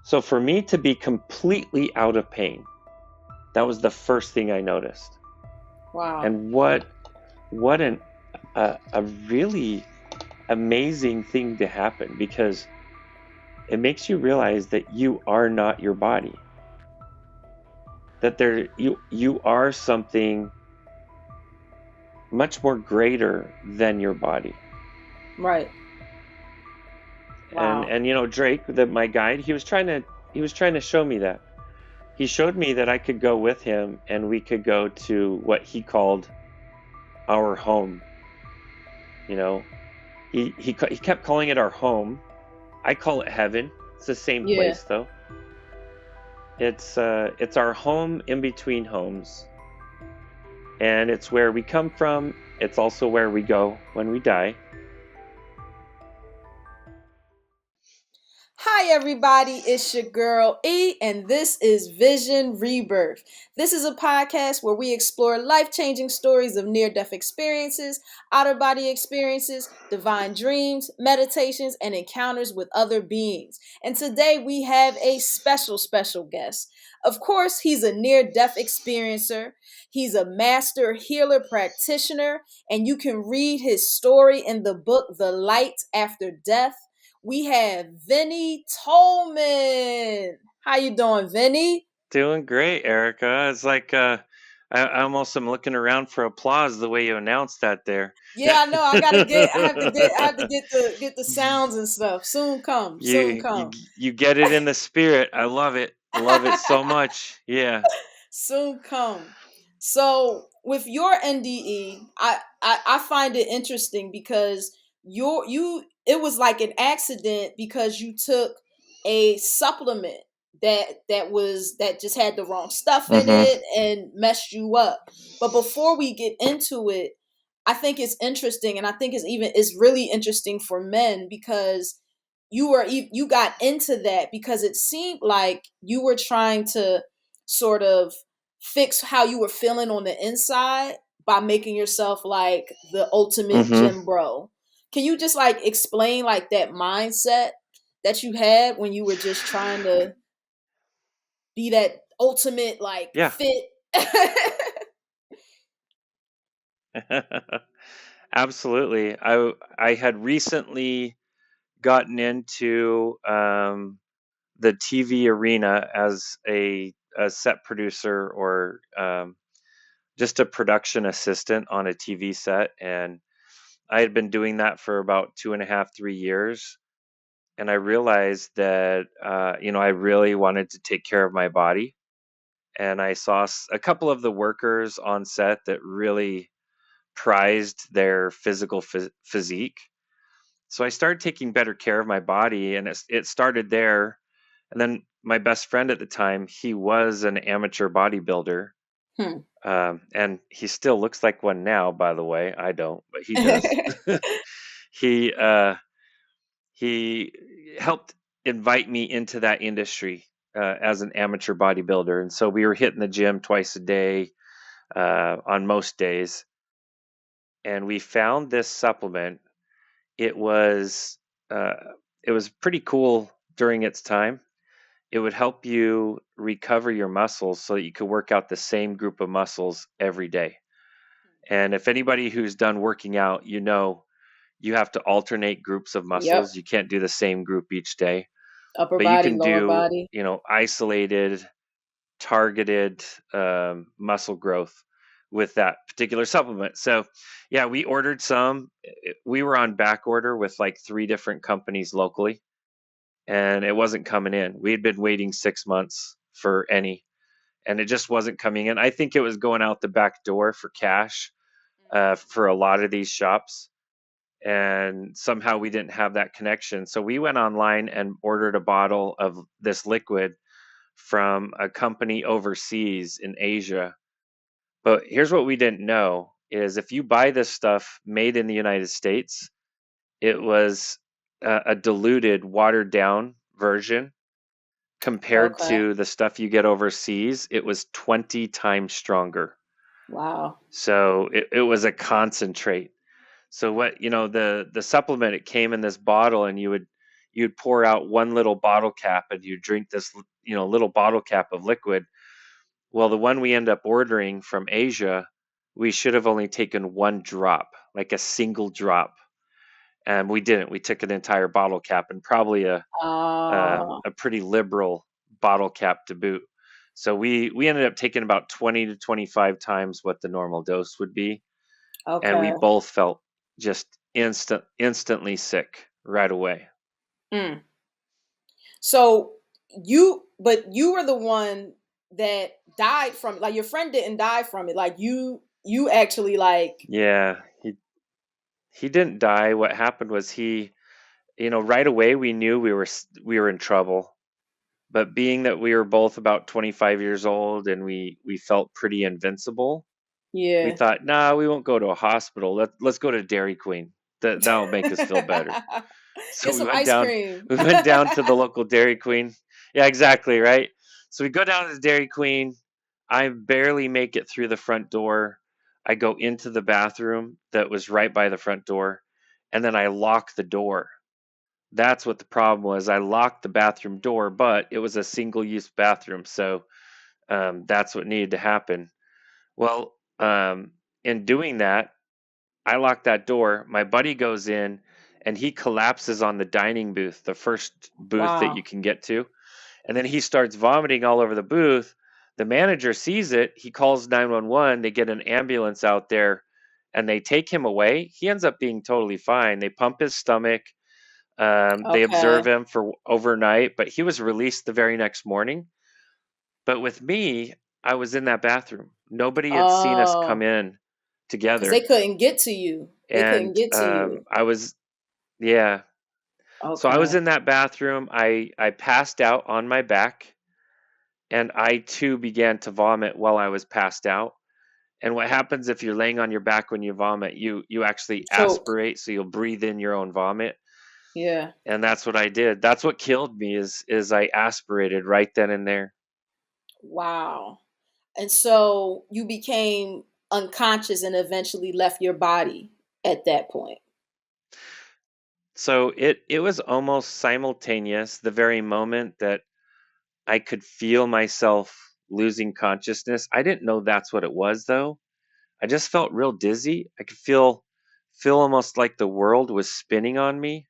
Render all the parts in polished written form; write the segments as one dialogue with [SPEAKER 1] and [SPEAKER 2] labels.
[SPEAKER 1] So for me to be completely out of pain, that was the first thing I noticed.
[SPEAKER 2] Wow.
[SPEAKER 1] And what a really amazing thing to happen, because it makes you realize that you are not your body. That you are something much more greater than your body.
[SPEAKER 2] Right. Wow.
[SPEAKER 1] And Drake, my guide, he was trying to show me that. He showed me that I could go with him and we could go to what he called our home. You know, he kept calling it our home. I call it heaven. It's the same
[SPEAKER 2] Yeah.
[SPEAKER 1] place though. It's our home in between homes. And it's where we come from. It's also where we go when we die.
[SPEAKER 2] Hi, everybody. It's your girl E, and this is Vision Rebirth. This is a podcast where we explore life changing stories of near death experiences, outer body experiences, divine dreams, meditations, and encounters with other beings. And today we have a special guest. Of course, he's a near death experiencer, he's a master healer practitioner, and you can read his story in the book The Light After Death. We have Vinney Tolman. How you doing, Vinney?
[SPEAKER 1] Doing great, Erica. It's like I almost am looking around for applause the way you announced that there.
[SPEAKER 2] Yeah, I know. I have to get the sounds and stuff. Soon come. Soon
[SPEAKER 1] you, you
[SPEAKER 2] come.
[SPEAKER 1] you get it in the spirit. I love it. Love it so much. Yeah.
[SPEAKER 2] Soon come. So with your NDE, I find it interesting because you it was like an accident because you took a supplement that just had the wrong stuff in
[SPEAKER 1] Mm-hmm.
[SPEAKER 2] it and messed you up. But before we get into it, I think it's interesting, and I think it's really interesting for men because you got into that because it seemed like you were trying to sort of fix how you were feeling on the inside by making yourself like the ultimate
[SPEAKER 1] Mm-hmm.
[SPEAKER 2] gym bro. Can you just like explain like that mindset that you had when you were just trying to be that ultimate like
[SPEAKER 1] Yeah.
[SPEAKER 2] fit?
[SPEAKER 1] Absolutely. I had recently gotten into the TV arena as a set producer, or just a production assistant on a TV set. And I had been doing that for about 2.5, 3 years. And I realized that, I really wanted to take care of my body. And I saw a couple of the workers on set that really prized their physical physique. So I started taking better care of my body, and it started there. And then my best friend at the time, he was an amateur bodybuilder.
[SPEAKER 2] Hmm.
[SPEAKER 1] And he still looks like one now, by the way. I don't, but he does. he he helped invite me into that industry as an amateur bodybuilder, and so we were hitting the gym twice a day on most days. And we found this supplement. It was uh, it was pretty cool during its time. It would help you recover your muscles so that you could work out the same group of muscles every day. And if anybody who's done working out, you have to alternate groups of
[SPEAKER 2] Yep.
[SPEAKER 1] muscles. You can't do the same group each day,
[SPEAKER 2] Upper
[SPEAKER 1] but you
[SPEAKER 2] body,
[SPEAKER 1] can
[SPEAKER 2] lower
[SPEAKER 1] do,
[SPEAKER 2] body.
[SPEAKER 1] isolated, targeted muscle growth with that particular supplement. So, yeah, we ordered some. We were on back order with like 3 different companies locally, and it wasn't coming in. We had been waiting 6 months for any, and it just wasn't coming in. I think it was going out the back door for cash for a lot of these shops. And somehow we didn't have that connection. So we went online and ordered a bottle of this liquid from a company overseas in Asia. But here's what we didn't know is if you buy this stuff made in the United States, it was a diluted, watered down version. Compared
[SPEAKER 2] Okay.
[SPEAKER 1] to the stuff you get overseas, it was 20 times stronger.
[SPEAKER 2] Wow.
[SPEAKER 1] So it was a concentrate. So what, the supplement, it came in this bottle, and you'd pour out one little bottle cap and you drink this, little bottle cap of liquid. Well, the one we end up ordering from Asia, we should have only taken one drop, like a single drop. And we didn't. We took an entire bottle cap, and probably
[SPEAKER 2] Oh,
[SPEAKER 1] a pretty liberal bottle cap to boot. So we ended up taking about 20 to 25 times what the normal dose would be, and we
[SPEAKER 2] okay.
[SPEAKER 1] both felt just instantly sick right away.
[SPEAKER 2] Mm. But you were the one that died from it. Like your friend didn't die from it. Like you actually like,
[SPEAKER 1] Yeah, he didn't die. What happened was right away we knew we were in trouble. But being that we were both about 25 years old and we felt pretty invincible, we
[SPEAKER 2] yeah.
[SPEAKER 1] thought, nah, we won't go to a hospital. Let's go to Dairy Queen. That'll make us feel better. So
[SPEAKER 2] Get
[SPEAKER 1] we
[SPEAKER 2] some
[SPEAKER 1] went
[SPEAKER 2] ice
[SPEAKER 1] down
[SPEAKER 2] cream.
[SPEAKER 1] we went down to the local Dairy Queen. Yeah, exactly, right? So we go down to the Dairy Queen. I barely make it through the front door. I go into the bathroom that was right by the front door, and then I lock the door. That's what the problem was. I locked the bathroom door, but it was a single-use bathroom, so that's what needed to happen. Well, in doing that, I lock that door. My buddy goes in and he collapses on the dining booth, the first booth that you
[SPEAKER 2] Wow.
[SPEAKER 1] can get to. And then he starts vomiting all over the booth. The manager sees it. He calls 911. They get an ambulance out there and they take him away. He ends up being totally fine. They pump his stomach. They observe
[SPEAKER 2] Okay.
[SPEAKER 1] him for overnight, but he was released the very next morning. But with me, I was in that bathroom. Nobody had seen us come
[SPEAKER 2] Oh,
[SPEAKER 1] in
[SPEAKER 2] because they
[SPEAKER 1] together.
[SPEAKER 2] couldn't get to you. They couldn't
[SPEAKER 1] And
[SPEAKER 2] get to you.
[SPEAKER 1] I was, yeah. So I was
[SPEAKER 2] Okay.
[SPEAKER 1] in that bathroom. I passed out on my back, and I too began to vomit while I was passed out. And what happens if you're laying on your back when you vomit? You actually
[SPEAKER 2] Choke.
[SPEAKER 1] aspirate, so you'll breathe in your own vomit.
[SPEAKER 2] Yeah.
[SPEAKER 1] And that's what I did. That's what killed me is I aspirated right then and there.
[SPEAKER 2] Wow. And so you became unconscious and eventually left your body at that point.
[SPEAKER 1] So it was almost simultaneous. The very moment that I could feel myself losing consciousness, I didn't know that's what it was though. I just felt real dizzy. I could feel almost like the world was spinning on me.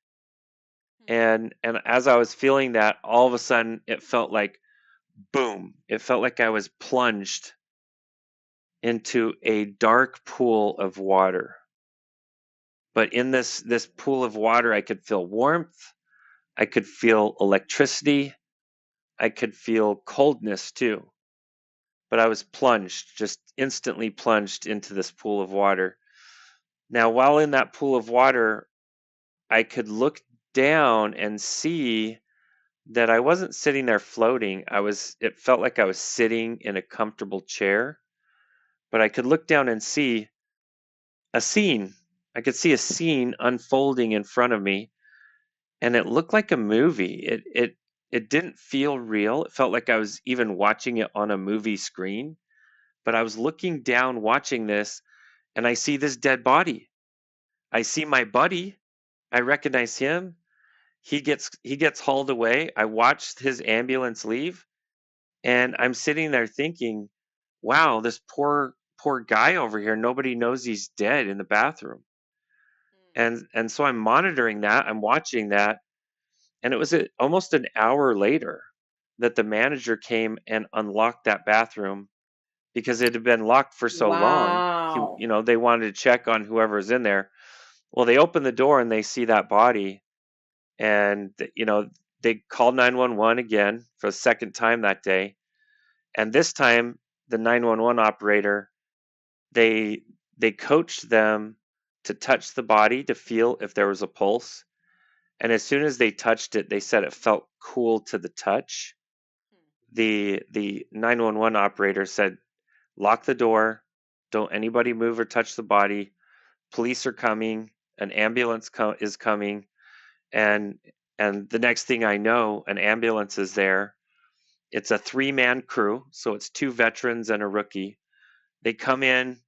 [SPEAKER 1] And as I was feeling that, all of a sudden it felt like boom. It felt like I was plunged into a dark pool of water. But in this pool of water, I could feel warmth, I could feel electricity, I could feel coldness too. But I was plunged, just instantly plunged into this pool of water. Now, while in that pool of water, I could look down and see that I wasn't sitting there floating. It felt like I was sitting in a comfortable chair, but I could look down and see a scene. I could see a scene unfolding in front of me, and it looked like a movie. It didn't feel real. It felt like I was even watching it on a movie screen, but I was looking down watching this, and I see this dead body. I see my buddy. I recognize him. He gets hauled away. I watched his ambulance leave, and I'm sitting there thinking, "Wow, this poor guy over here. Nobody knows he's dead in the bathroom." And so I'm monitoring that. I'm watching that, and it was almost an hour later that the manager came and unlocked that bathroom because it had been locked for so long.
[SPEAKER 2] Wow.
[SPEAKER 1] They wanted to check on whoever's in there. Well, they open the door and they see that body, and they called 911 again for the second time that day. And this time, the 911 operator, they they coached them to touch the body to feel if there was a pulse. And as soon as they touched it, they said it felt cool to the touch. The 911 operator said, "Lock the door. Don't anybody move or touch the body. Police are coming. An ambulance is coming." And and the next thing I know, an ambulance is there. It's a three-man crew, so it's two veterans and a rookie. They come in,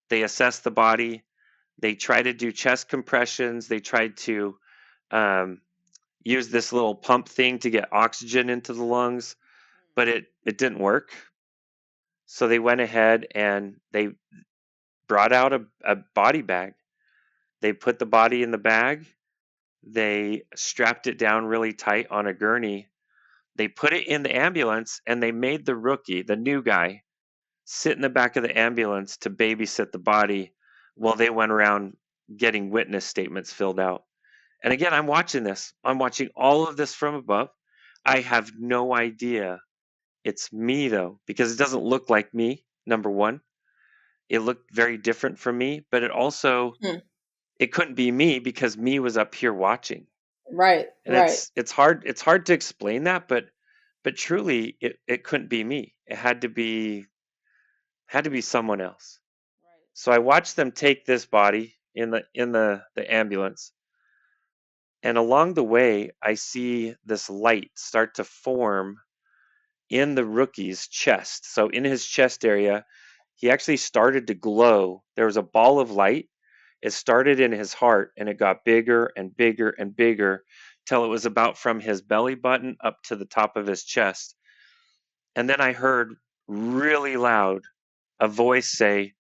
[SPEAKER 1] they assess the body, they try to do chest compressions, they tried to um, used this little pump thing to get oxygen into the lungs, but it didn't work. So they went ahead and they brought out a body bag. They put the body in the bag. They strapped it down really tight on a gurney. They put it in the ambulance and they made the rookie, the new guy, sit in the back of the ambulance to babysit the body while they went around getting witness statements filled out. And again, I'm watching this. I'm watching all of this from above. I have no idea it's me though, because it doesn't look like me, number one. It looked very different from me, but
[SPEAKER 2] Hmm.
[SPEAKER 1] it couldn't be me because me was up here watching.
[SPEAKER 2] Right,
[SPEAKER 1] And
[SPEAKER 2] right,
[SPEAKER 1] it's hard to explain that, but truly it couldn't be me. It had to be someone else.
[SPEAKER 2] right.
[SPEAKER 1] So I watched them take this body in the ambulance, and along the way I see this light start to form in the rookie's chest. So in his chest area, he actually started to glow. There was a ball of light. It started in his heart and it got bigger and bigger and bigger till it was about from his belly button up to the top of his chest. And then I heard really loud a voice say,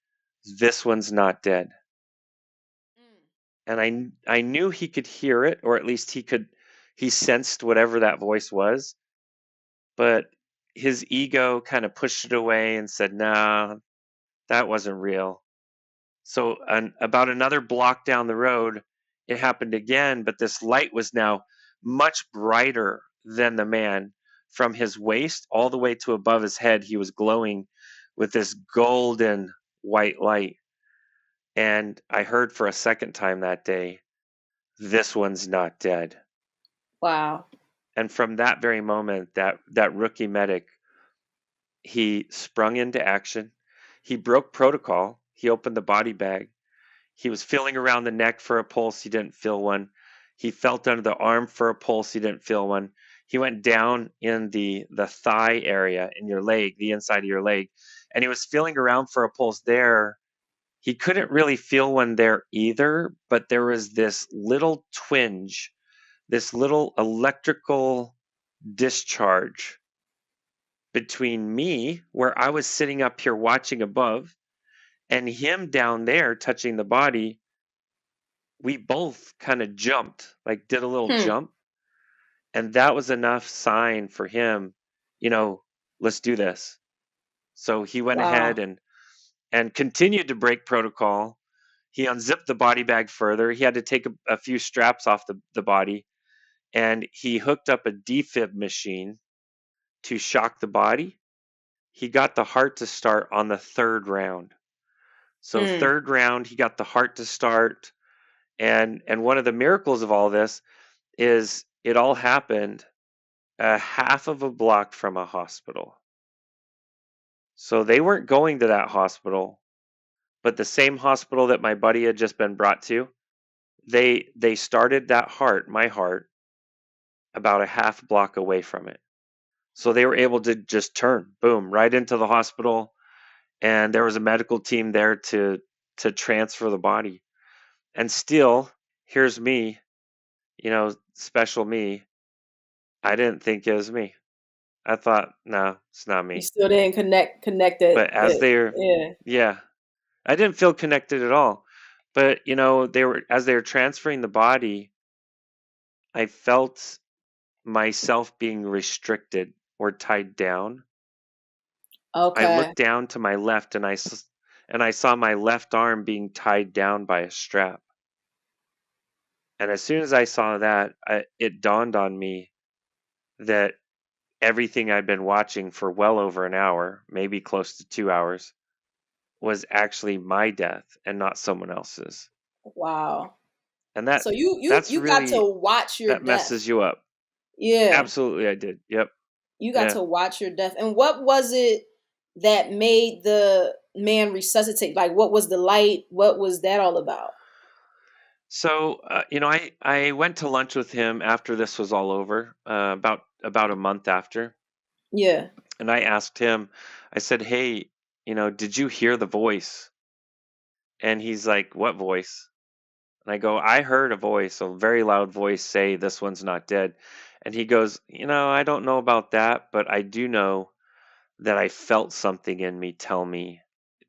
[SPEAKER 1] "This one's not dead."
[SPEAKER 2] Mm.
[SPEAKER 1] And I knew he could hear it, or at least he sensed whatever that voice was, but his ego kind of pushed it away and said, "Nah, that wasn't real." So about another block down the road, it happened again, but this light was now much brighter than the man. From his waist all the way to above his head, he was glowing with this golden white light. And I heard for a second time that day, "This one's not dead."
[SPEAKER 2] Wow.
[SPEAKER 1] And from that very moment, that rookie medic, he sprung into action. He broke protocol. He opened the body bag. He was feeling around the neck for a pulse. He didn't feel one. He felt under the arm for a pulse. He didn't feel one. He went down in the thigh area in your leg, the inside of your leg, and he was feeling around for a pulse there. He couldn't really feel one there either, but there was this little twinge, this little electrical discharge between me, where I was sitting up here watching above, and him down there touching the body. We both kind of jumped, like did a little
[SPEAKER 2] Hmm.
[SPEAKER 1] jump, and that was enough sign for him, you know, let's do this. So he went ahead
[SPEAKER 2] Wow.
[SPEAKER 1] and continued to break protocol. He unzipped the body bag further. He had to take a few straps off the body, and he hooked up a defib machine to shock the body. He got the heart to start on the third round. So
[SPEAKER 2] Mm.
[SPEAKER 1] third round, he got the heart to start, and one of the miracles of all this is it all happened a half of a block from a hospital. So they weren't going to that hospital, but the same hospital that my buddy had just been brought to, they started that heart, my heart, about a half block away from it. So they were able to just turn, boom, right into the hospital, and there was a medical team there to transfer the body. And still, here's me, special me. I didn't think it was me. I thought, no, it's not
[SPEAKER 2] You
[SPEAKER 1] me.
[SPEAKER 2] still didn't connect it.
[SPEAKER 1] But as they're,
[SPEAKER 2] Yeah.
[SPEAKER 1] yeah, I didn't feel connected at all. But as they were transferring the body, I felt myself being restricted or tied down. I
[SPEAKER 2] Okay.
[SPEAKER 1] looked down to my left and I saw my left arm being tied down by a strap. And as soon as I saw that, it dawned on me that everything I'd been watching for well over an hour, maybe close to 2 hours, was actually my death and not someone else's.
[SPEAKER 2] Wow.
[SPEAKER 1] And
[SPEAKER 2] So you
[SPEAKER 1] that's
[SPEAKER 2] you got to
[SPEAKER 1] really
[SPEAKER 2] watch your
[SPEAKER 1] that
[SPEAKER 2] death.
[SPEAKER 1] messes you up.
[SPEAKER 2] Yeah.
[SPEAKER 1] Absolutely I did. Yep.
[SPEAKER 2] You got
[SPEAKER 1] Yeah.
[SPEAKER 2] to watch your death. And what was it that made the man resuscitate? Like, what was the light? What was that all about?
[SPEAKER 1] So, I went to lunch with him after this was all over, about a month after,
[SPEAKER 2] Yeah.
[SPEAKER 1] and I asked him, I said, "Hey, did you hear the voice?" And he's like, "What voice?" And I go, I heard a voice, a very loud voice say, this one's not dead. And he goes, I don't know about that, but I do know that I felt something in me tell me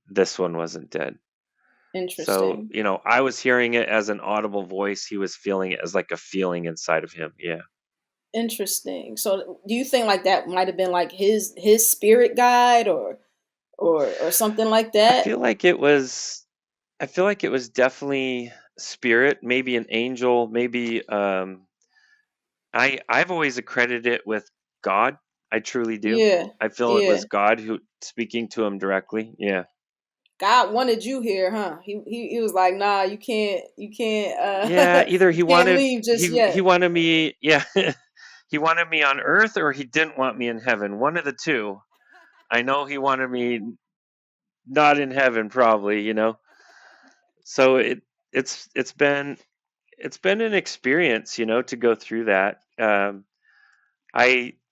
[SPEAKER 1] this one wasn't dead. So,
[SPEAKER 2] Interesting.
[SPEAKER 1] I was hearing it as an audible voice. He was feeling it as like a feeling inside of him. Yeah.
[SPEAKER 2] Interesting. So do you think like that might have been like his spirit guide or something like
[SPEAKER 1] I
[SPEAKER 2] that?
[SPEAKER 1] feel like it was I feel like it was definitely spirit, maybe an angel, maybe I've always accredited it with God. I truly do.
[SPEAKER 2] Yeah.
[SPEAKER 1] I feel it
[SPEAKER 2] Yeah.
[SPEAKER 1] was God who speaking to him directly. Yeah.
[SPEAKER 2] God wanted you here, huh? He was like, "Nah, you can't
[SPEAKER 1] Yeah, either
[SPEAKER 2] you can't leave just
[SPEAKER 1] he
[SPEAKER 2] yet."
[SPEAKER 1] wanted me, yeah. He wanted me on earth or he didn't want me in heaven. One of the two. I know he wanted me not in heaven probably. So it's been an experience, to go through that.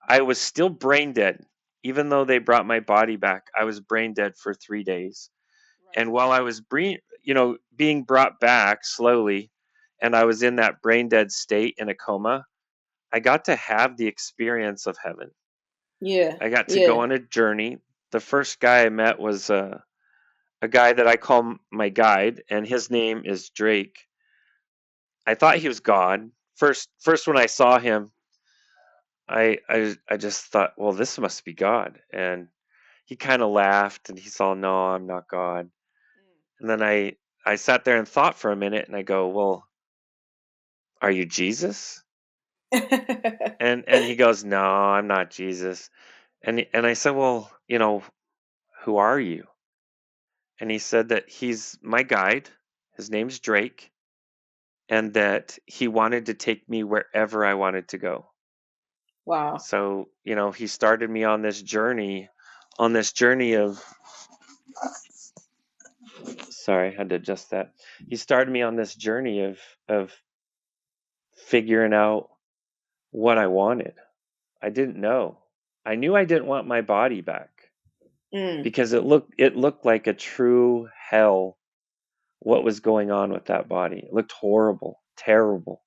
[SPEAKER 1] I was still brain dead, even though they brought my body back. I was brain dead for 3 days, and while I was being brought back slowly, and I was in that brain dead state in a coma, I got to have the experience of heaven.
[SPEAKER 2] Yeah.
[SPEAKER 1] I got to go
[SPEAKER 2] Yeah.
[SPEAKER 1] on a journey. The first guy I met was a guy that I call my guide, and his name is Drake. I thought he was God. First when I saw him, I just thought, well, this must be God. And he kind of laughed and he saw, no, I'm not God. And then I sat there and thought for a minute and I go, well, are you Jesus? And he goes, no, I'm not Jesus. And I said, well, who are you? And he said that he's my guide. His name's Drake, and that he wanted to take me wherever I wanted to go.
[SPEAKER 2] Wow.
[SPEAKER 1] So, he started me on this journey of, sorry, I had to adjust that. He started me on this journey of figuring out what I wanted. I didn't know. I knew I didn't want my body back
[SPEAKER 2] Mm.
[SPEAKER 1] because it looked like a true hell what was going on with that body. It looked horrible, terrible.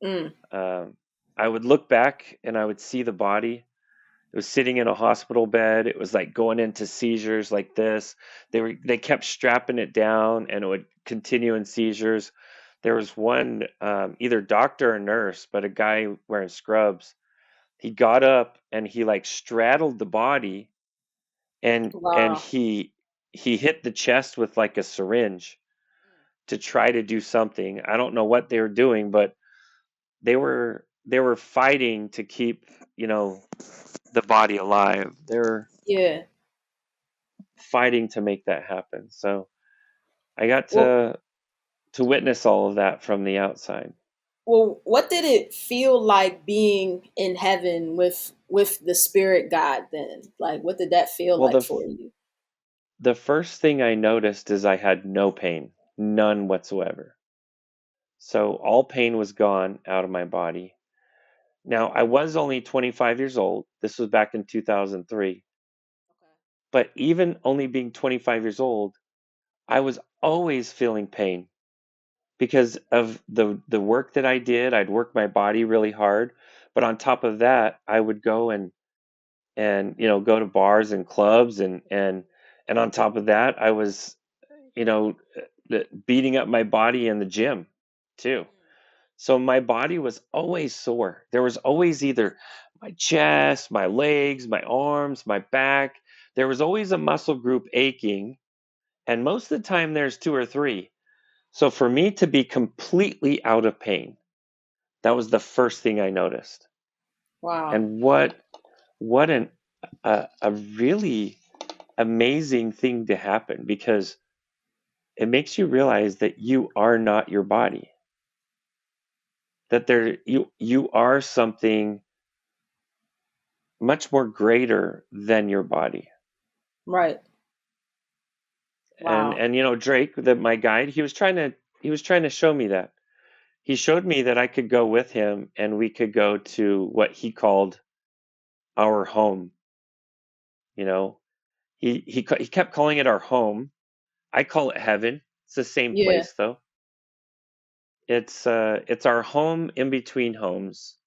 [SPEAKER 2] Mm.
[SPEAKER 1] Um, I would look back and I would see the body. It was sitting in a hospital bed. It was like going into seizures like this. They kept strapping it down, and it would continue in seizures. There was one either doctor or nurse, but a guy wearing scrubs. He got up and he like straddled the body, and
[SPEAKER 2] Wow.
[SPEAKER 1] he hit the chest with like a syringe to try to do something. I don't know what they were doing, but they were fighting to keep the body alive. They're
[SPEAKER 2] Yeah.
[SPEAKER 1] fighting to make that happen. So I got
[SPEAKER 2] Well,
[SPEAKER 1] to witness all of that from the outside.
[SPEAKER 2] what did it feel like being in heaven with the spirit God then? Like, what did that feel
[SPEAKER 1] Well,
[SPEAKER 2] like for you?
[SPEAKER 1] the first thing I noticed is I had no pain, none whatsoever. So all pain was gone out of my body. Now, I was only 25 years old. This was back in 2003. But even only being 25 years old, I was always feeling pain because of the work that I did. I'd work my body really hard, but on top of that, I would go and go to bars and clubs, and on top of that, I was you know beating up my body in the gym too. So my body was always sore. There was always either my chest, my legs, my arms, my back. There was always a muscle group aching, and most of the time there's two or three. So for me to be completely out of pain, that was the first thing I noticed.
[SPEAKER 2] Wow.
[SPEAKER 1] And what a really amazing thing to happen, because it makes you realize that you are not your body. That you are something much more greater than your body.
[SPEAKER 2] Right.
[SPEAKER 1] And
[SPEAKER 2] Wow.
[SPEAKER 1] and Drake, my guide, he was trying to show me that. He showed me that I could go with him and we could go to what he called our home. You know, he kept calling it our home. I call it heaven. It's the same
[SPEAKER 2] Yeah.
[SPEAKER 1] place though. it's our home in between homes,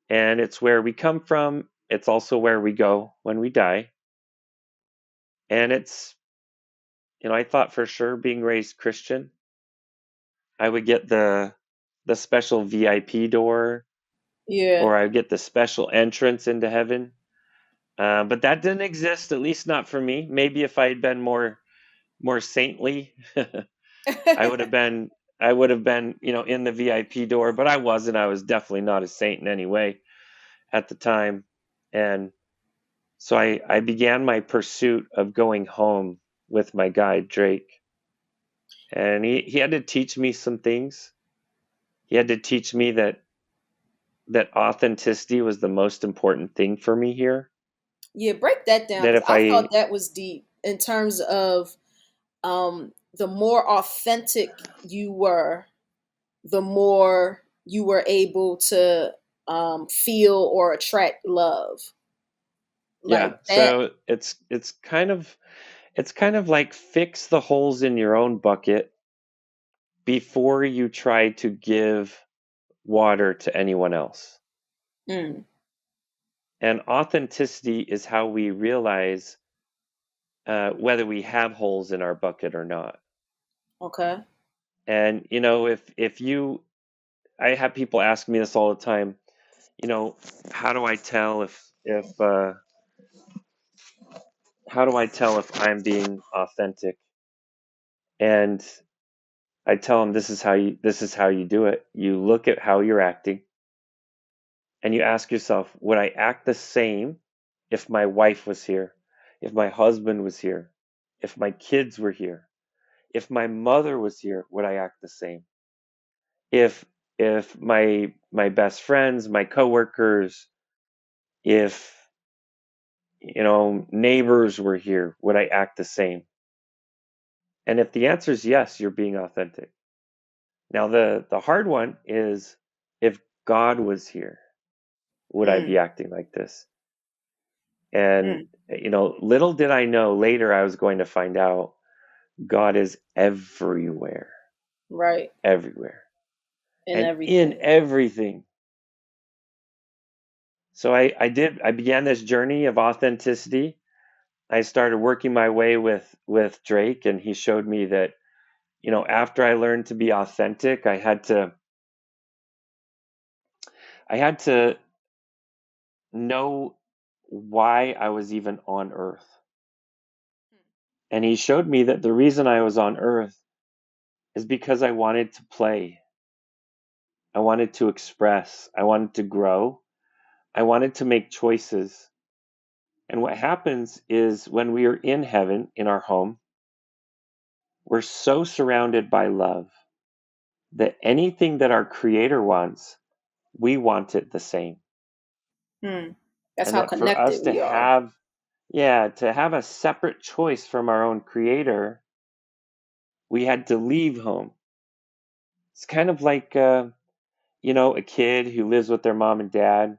[SPEAKER 1] and it's where we come from. It's also where we go when we die. And it's, I thought for sure being raised Christian, I would get the special VIP door,
[SPEAKER 2] Yeah.
[SPEAKER 1] or I would get the special entrance into heaven. But that didn't exist, at least not for me. Maybe if I had been more saintly, I would have been I would have been, in the VIP door, but I wasn't. I was definitely not a saint in any way at the time. And so I began my pursuit of going home with my guide, Drake. And he had to teach me some things. He had to teach me that authenticity was the most important thing for me here.
[SPEAKER 2] Yeah, break that down
[SPEAKER 1] That
[SPEAKER 2] because
[SPEAKER 1] if
[SPEAKER 2] I
[SPEAKER 1] I
[SPEAKER 2] thought that was deep in terms of the more authentic you were, the more you were able to feel or attract love.
[SPEAKER 1] Yeah,
[SPEAKER 2] Like that.
[SPEAKER 1] so it's kind of like fix the holes in your own bucket before you try to give water to anyone else.
[SPEAKER 2] Mm,
[SPEAKER 1] And authenticity is how we realize whether we have holes in our bucket or not.
[SPEAKER 2] okay.
[SPEAKER 1] And if you, I have people ask me this all the time. You know, how do I tell if how do I tell if I'm being authentic? And I tell them this is how you do it. You look at how you're acting and you ask yourself, would I act the same if my wife was here, if my husband was here, if my kids were here, if my mother was here, would I act the same? If my best friends, my coworkers, if neighbors were here, would I act the same? And if the answer is yes, you're being authentic. Now the hard one is, if God was here, would I
[SPEAKER 2] Mm,
[SPEAKER 1] be acting like this? And
[SPEAKER 2] mm,
[SPEAKER 1] little did I know, later I was going to find out God is everywhere,
[SPEAKER 2] right.
[SPEAKER 1] everywhere,
[SPEAKER 2] In
[SPEAKER 1] and in
[SPEAKER 2] everything.
[SPEAKER 1] everything. So I began this journey of authenticity. I started working my way with Drake, and he showed me that, after I learned to be authentic, I had to know why I was even on earth. And he showed me that the reason I was on earth is because I wanted to play. I wanted to express. I wanted to grow. I wanted to make choices. And what happens is, when we are in heaven, in our home, we're so surrounded by love that anything that our Creator wants, we want it the same.
[SPEAKER 2] Mm. That's
[SPEAKER 1] And
[SPEAKER 2] how
[SPEAKER 1] that for us
[SPEAKER 2] connected
[SPEAKER 1] to
[SPEAKER 2] we are.
[SPEAKER 1] have, yeah, to have a separate choice from our own Creator, we had to leave home. It's kind of like, a kid who lives with their mom and dad.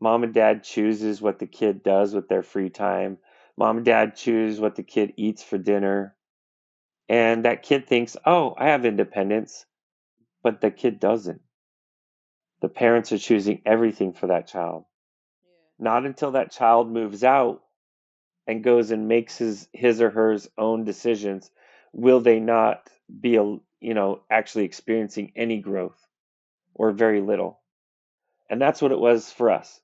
[SPEAKER 1] Mom and dad chooses what the kid does with their free time. Mom and dad choose what the kid eats for dinner. And that kid thinks, oh, I have independence. But the kid doesn't. The parents are choosing everything for that child. Not until that child moves out and goes and makes his or her own decisions will they not be, actually experiencing any growth, or very little. And that's what it was for us.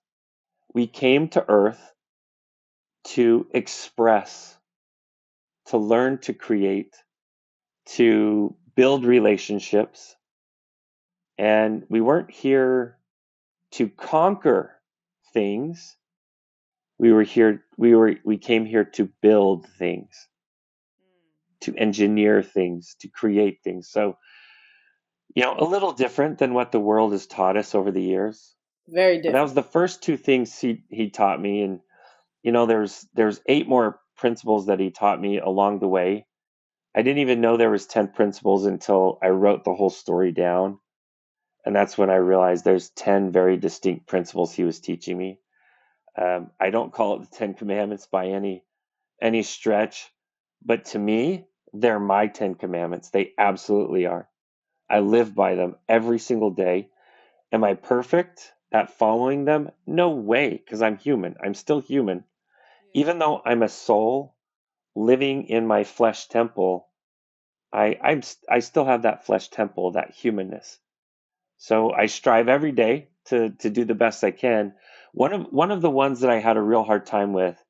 [SPEAKER 1] We came to earth to express, to learn to create, to build relationships. And we weren't here to conquer things. We came here to build things, to engineer things, to create things. So, a little different than what the world has taught us over the years.
[SPEAKER 2] Very
[SPEAKER 1] But that was
[SPEAKER 2] different.
[SPEAKER 1] the first two things he taught me. And there's eight more principles that he taught me along the way. I didn't even know there was 10 principles until I wrote the whole story down. And that's when I realized there's 10 very distinct principles he was teaching me. I don't call it the 10 commandments by any stretch, but to me, they're my 10 commandments. They absolutely are. I live by them every single day. Am I perfect at following them? No way, because I'm human. I'm still human. Even though I'm a soul living in my flesh temple, I still have that flesh temple, that humanness. So I strive every day to do the best I can. One of the ones that I had a real hard time with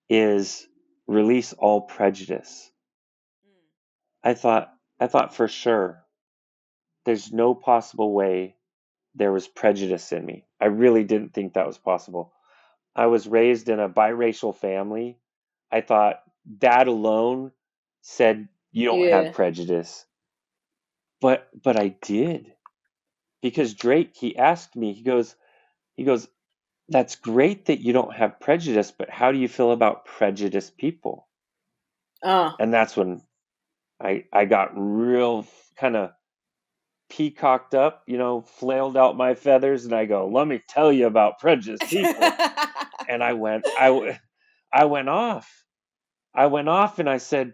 [SPEAKER 1] is release all prejudice. I thought for sure there's no possible way there was prejudice in me. I really didn't think that was possible. I was raised in a biracial family. I thought that alone said you don't have
[SPEAKER 2] Yeah.
[SPEAKER 1] prejudice. But I did. Because Drake, he asked me, he goes, that's great that you don't have prejudice, but how do you feel about prejudiced people?
[SPEAKER 2] Uh.
[SPEAKER 1] And that's when I got real kind of peacocked up, flailed out my feathers, and I go, let me tell you about prejudiced people. And I went off. I went off and I said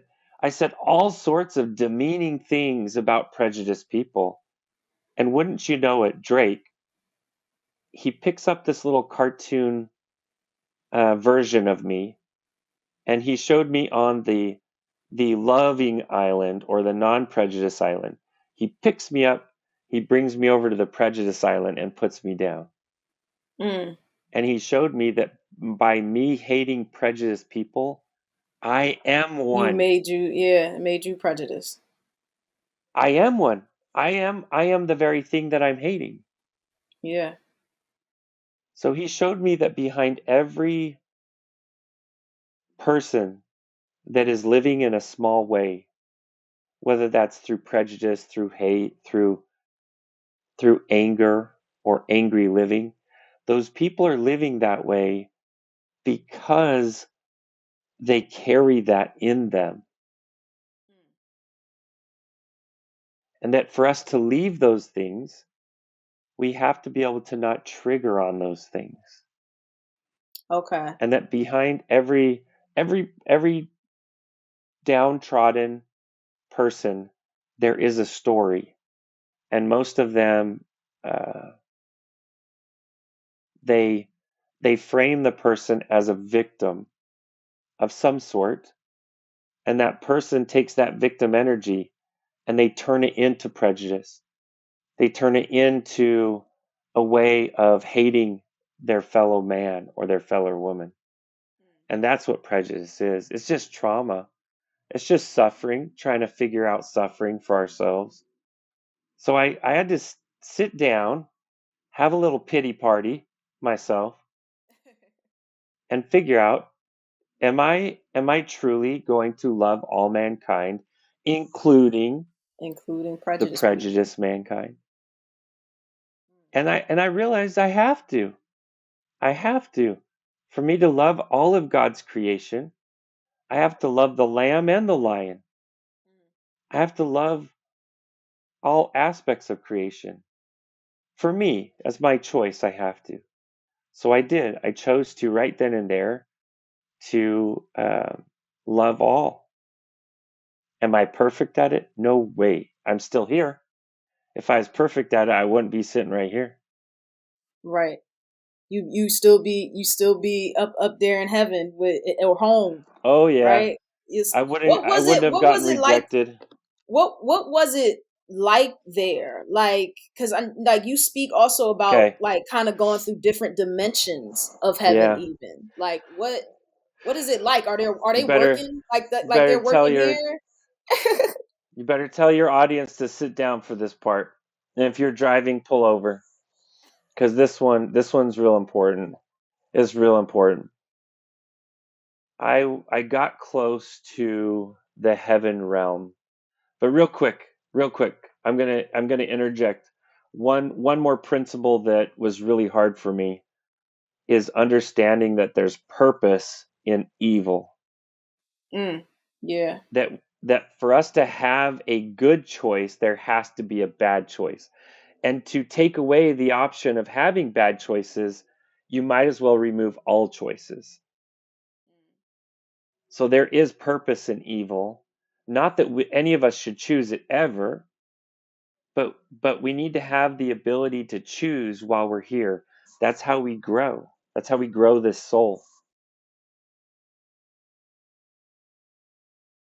[SPEAKER 1] all sorts of demeaning things about prejudiced people. And wouldn't you know it, Drake, he picks up this little cartoon version of me, and he showed me on the loving island or the non-prejudice island. He picks me up, he brings me over to the prejudice island and puts me down.
[SPEAKER 2] Mm.
[SPEAKER 1] And he showed me that by me hating prejudiced people, I am one.
[SPEAKER 2] It made you prejudiced.
[SPEAKER 1] I am one. I am the very thing that I'm hating.
[SPEAKER 2] Yeah.
[SPEAKER 1] So he showed me that behind every person that is living in a small way, whether that's through prejudice, through hate, through anger or angry living, those people are living that way because they carry that in them. And that for us to leave those things, we have to be able to not trigger on those things.
[SPEAKER 2] Okay.
[SPEAKER 1] And that behind every downtrodden person, there is a story. And most of them, uh, they they frame the person as a victim of some sort, and that person takes that victim energy and they turn it into prejudice. They turn it into a way of hating their fellow man or their fellow woman. And that's what prejudice is. It's just trauma. It's just suffering, trying to figure out suffering for ourselves. So I had to sit down, have a little pity party myself, and figure out, am I truly going to love all mankind, including
[SPEAKER 2] Including
[SPEAKER 1] the
[SPEAKER 2] prejudiced people.
[SPEAKER 1] prejudiced mankind? And I realized I have to. I have to. For me to love all of God's creation, I have to love the lamb and the lion. I have to love all aspects of creation. For me, as my choice, I have to. So I did. I chose to right then and there to love all. Am I perfect at it? No way. I'm still here. If I was perfect at it, I wouldn't be sitting right here.
[SPEAKER 2] Right. You still be up there in heaven with or home,
[SPEAKER 1] Oh yeah,
[SPEAKER 2] right? It's,
[SPEAKER 1] I wouldn't. I wouldn't have
[SPEAKER 2] what
[SPEAKER 1] gotten
[SPEAKER 2] was it like?
[SPEAKER 1] rejected.
[SPEAKER 2] What was it like there? Like, because I like you speak also about
[SPEAKER 1] Okay.
[SPEAKER 2] like kind of going through different dimensions of heaven,
[SPEAKER 1] Yeah.
[SPEAKER 2] even like what is it like? Are
[SPEAKER 1] You
[SPEAKER 2] they
[SPEAKER 1] better.
[SPEAKER 2] working like that?
[SPEAKER 1] You
[SPEAKER 2] Like
[SPEAKER 1] better
[SPEAKER 2] they're
[SPEAKER 1] tell
[SPEAKER 2] working
[SPEAKER 1] your.
[SPEAKER 2] here?
[SPEAKER 1] You better tell your audience to sit down for this part. And if you're driving, pull over, because this one's real important. It's real important. I got close to the heaven realm, but real quick, I'm gonna interject one more principle that was really hard for me is understanding that there's purpose in evil.
[SPEAKER 2] Mm, yeah.
[SPEAKER 1] That for us to have a good choice, there has to be a bad choice. And to take away the option of having bad choices, you might as well remove all choices. So there is purpose in evil. Not that any of us should choose it ever, but we need to have the ability to choose while we're here. That's how we grow. That's how we grow this soul.